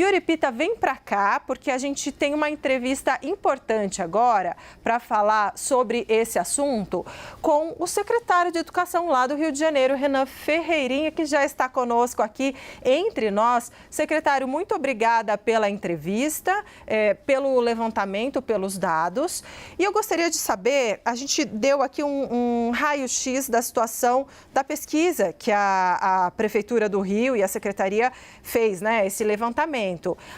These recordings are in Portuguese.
Yuri Pita, vem para cá, porque a gente tem uma entrevista importante agora para falar sobre esse assunto com o secretário de Educação lá do Rio de Janeiro, Renan Ferreirinha, que já está conosco aqui entre nós. Secretário, muito obrigada pela entrevista, pelo levantamento, pelos dados. E eu gostaria de saber, a gente deu aqui um raio-x da situação da pesquisa que a Prefeitura do Rio e a Secretaria fez, né, esse levantamento.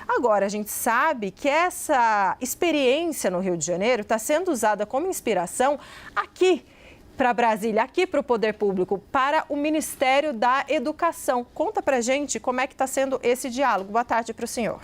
Agora, a gente sabe que essa experiência no Rio de Janeiro está sendo usada como inspiração aqui para Brasília, aqui para o Poder Público, para o Ministério da Educação. Conta para a gente como é que está sendo esse diálogo. Boa tarde para o senhor.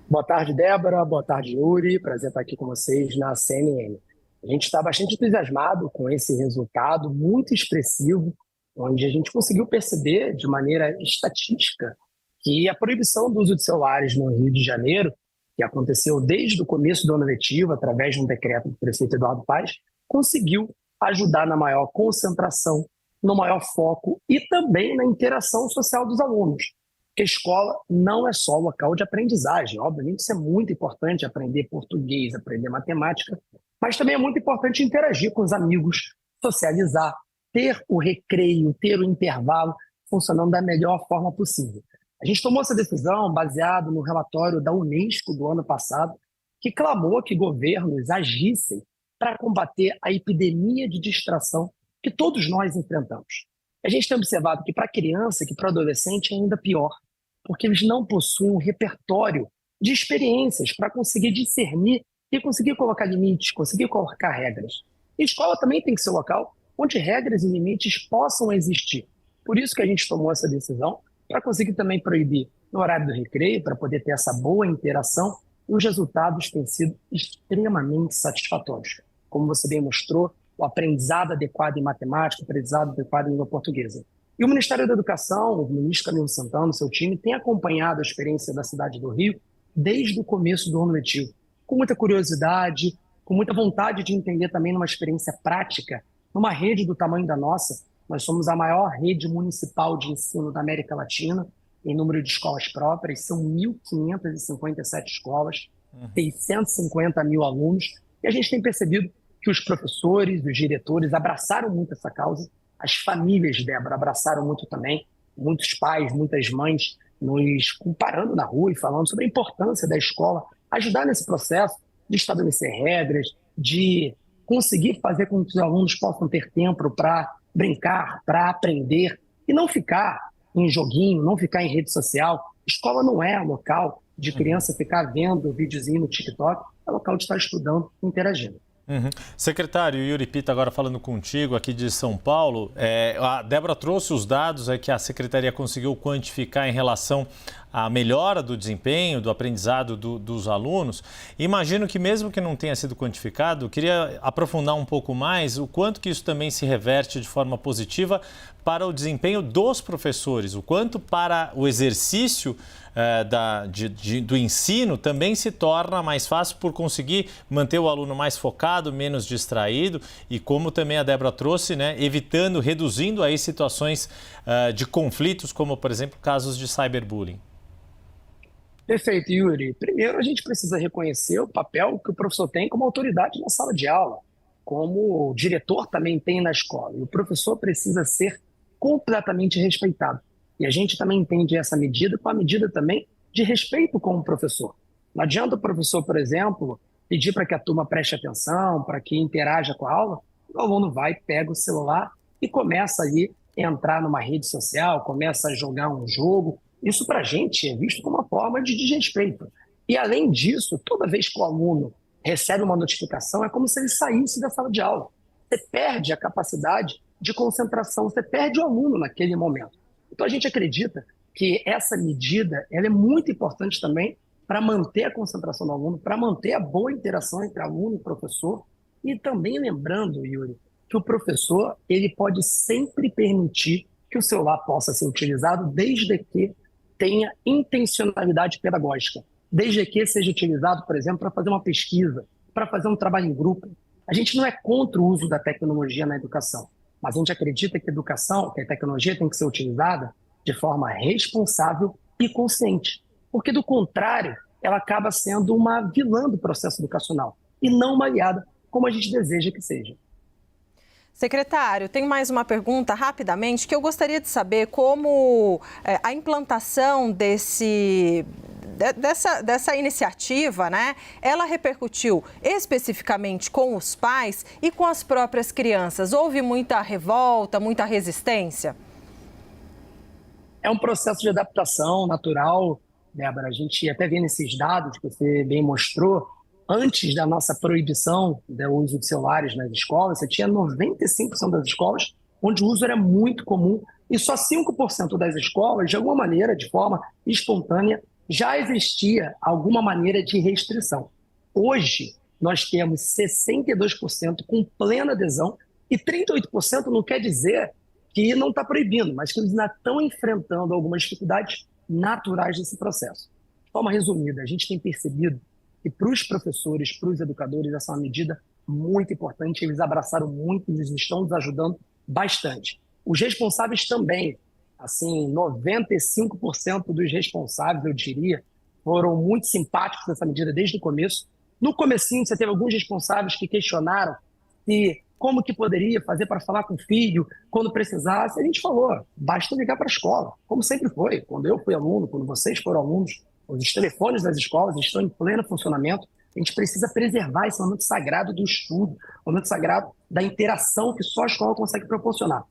Boa tarde, Débora. Boa tarde, Yuri. Prazer estar aqui com vocês na CNN. A gente está bastante entusiasmado com esse resultado muito expressivo, onde a gente conseguiu perceber de maneira estatística que a proibição do uso de celulares no Rio de Janeiro, que aconteceu desde o começo do ano letivo, através de um decreto do prefeito Eduardo Paes, conseguiu ajudar na maior concentração, no maior foco e também na interação social dos alunos. Porque a escola não é só local de aprendizagem. Obviamente, isso é muito importante, aprender português, aprender matemática, mas também é muito importante interagir com os amigos, socializar, ter o recreio, ter o intervalo funcionando da melhor forma possível. A gente tomou essa decisão baseado no relatório da Unesco do ano passado, que clamou que governos agissem para combater a epidemia de distração que todos nós enfrentamos. A gente tem observado que para a criança, que para o adolescente é ainda pior, porque eles não possuem um repertório de experiências para conseguir discernir e conseguir colocar limites, conseguir colocar regras. E a escola também tem que ser um local onde regras e limites possam existir. Por isso que a gente tomou essa decisão, para conseguir também proibir no horário do recreio, para poder ter essa boa interação, e os resultados têm sido extremamente satisfatórios. Como você bem mostrou, o aprendizado adequado em matemática, o aprendizado adequado em língua portuguesa. E o Ministério da Educação, o ministro Camilo Santana, seu time, tem acompanhado a experiência da cidade do Rio desde o começo do ano letivo, com muita curiosidade, com muita vontade de entender também numa experiência prática, numa rede do tamanho da nossa. Nós somos a maior rede municipal de ensino da América Latina, em número de escolas próprias, são 1.557 escolas, 650 mil alunos, e a gente tem percebido que os professores, os diretores abraçaram muito essa causa, as famílias, Débora, abraçaram muito também, muitos pais, muitas mães nos comparando na rua e falando sobre a importância da escola ajudar nesse processo de estabelecer regras, de conseguir fazer com que os alunos possam ter tempo para brincar, para aprender e não ficar em joguinho, não ficar em rede social. Escola não é local de criança ficar vendo videozinho no TikTok, é local de estar estudando, interagindo. Secretário Yuri Pita, agora falando contigo aqui de São Paulo, a Débora trouxe os dados que a Secretaria conseguiu quantificar em relação à melhora do desempenho, do aprendizado dos alunos. Imagino que mesmo que não tenha sido quantificado, queria aprofundar um pouco mais o quanto que isso também se reverte de forma positiva para o desempenho dos professores, o quanto para o exercício do ensino também se torna mais fácil por conseguir manter o aluno mais focado, menos distraído e como também a Débora trouxe, né, evitando, reduzindo aí situações de conflitos, como por exemplo casos de cyberbullying. Perfeito, Yuri. Primeiro a gente precisa reconhecer o papel que o professor tem como autoridade na sala de aula, como o diretor também tem na escola. E o professor precisa ser completamente respeitado. E a gente também entende essa medida com a medida também de respeito com o professor. Não adianta o professor, por exemplo, pedir para que a turma preste atenção, para que interaja com a aula, o aluno vai, pega o celular e começa ali a entrar numa rede social, começa a jogar um jogo. Isso para a gente é visto como uma forma de desrespeito. E além disso, toda vez que o aluno recebe uma notificação, é como se ele saísse da sala de aula. Você perde a capacidade de concentração, você perde o aluno naquele momento. Então a gente acredita que essa medida ela é muito importante também para manter a concentração do aluno, para manter a boa interação entre aluno e professor. E também lembrando, Yuri, que o professor ele pode sempre permitir que o celular possa ser utilizado desde que tenha intencionalidade pedagógica, desde que seja utilizado, por exemplo, para fazer uma pesquisa, para fazer um trabalho em grupo. A gente não é contra o uso da tecnologia na educação, mas a gente acredita que a educação, que a tecnologia tem que ser utilizada de forma responsável e consciente. porque do contrário, ela acaba sendo uma vilã do processo educacional e não uma aliada, como a gente deseja que seja. Secretário, tem mais uma pergunta rapidamente que eu gostaria de saber como a implantação dessa iniciativa, né? Ela repercutiu especificamente com os pais e com as próprias crianças. Houve muita revolta, muita resistência? É um processo de adaptação natural, Débora. A gente até vê nesses dados que você bem mostrou, antes da nossa proibição do uso de celulares nas escolas, você tinha 95% das escolas onde o uso era muito comum e só 5% das escolas, de alguma maneira, de forma espontânea, já existia alguma maneira de restrição. Hoje, nós temos 62% com plena adesão e 38% não quer dizer que não está proibindo, mas que eles ainda estão enfrentando algumas dificuldades naturais desse processo. De forma resumida, a gente tem percebido que para os professores, para os educadores, essa é uma medida muito importante. Eles abraçaram muito, eles estão nos ajudando bastante. Os responsáveis também, assim, 95% dos responsáveis, eu diria, foram muito simpáticos nessa medida desde o começo. No comecinho, você teve alguns responsáveis que questionaram se como que poderia fazer para falar com o filho quando precisasse. A gente falou, basta ligar para a escola, como sempre foi. Quando eu fui aluno, quando vocês foram alunos, os telefones das escolas estão em pleno funcionamento. A gente precisa preservar esse momento sagrado do estudo, o momento sagrado da interação que só a escola consegue proporcionar.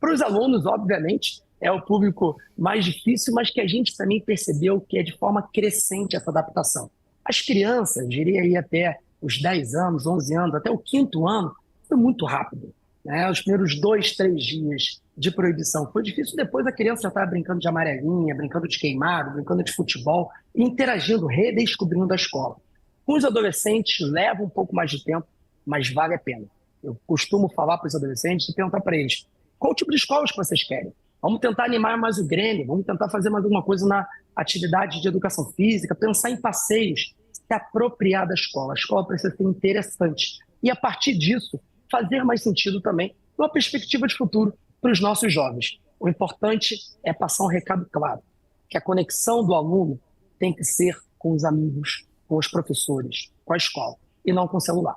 Para os alunos, obviamente, é o público mais difícil, mas que a gente também percebeu que é de forma crescente essa adaptação. As crianças, diria aí até os 10 anos, 11 anos, até o 5º ano, foi muito rápido, né? Os primeiros 2, 3 dias de proibição foi difícil, depois a criança já estava brincando de amarelinha, brincando de queimado, brincando de futebol, interagindo, redescobrindo a escola. Com os adolescentes leva um pouco mais de tempo, mas vale a pena. Eu costumo falar para os adolescentes e perguntar para eles, qual o tipo de escolas que vocês querem? Vamos tentar animar mais o Grêmio, vamos tentar fazer mais alguma coisa na atividade de educação física, pensar em passeios, se apropriar da escola. A escola precisa ser interessante. E a partir disso, fazer mais sentido também, numa perspectiva de futuro para os nossos jovens. O importante é passar um recado claro, que a conexão do aluno tem que ser com os amigos, com os professores, com a escola, e não com o celular.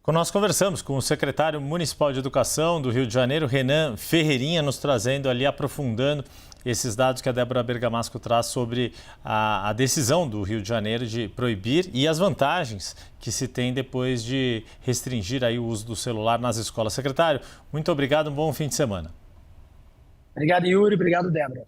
Nós conversamos com o secretário municipal de Educação do Rio de Janeiro, Renan Ferreirinha, nos trazendo ali, aprofundando esses dados que a Débora Bergamasco traz sobre a decisão do Rio de Janeiro de proibir e as vantagens que se tem depois de restringir aí o uso do celular nas escolas. Secretário, muito obrigado, um bom fim de semana. Obrigado, Yuri. Obrigado, Débora.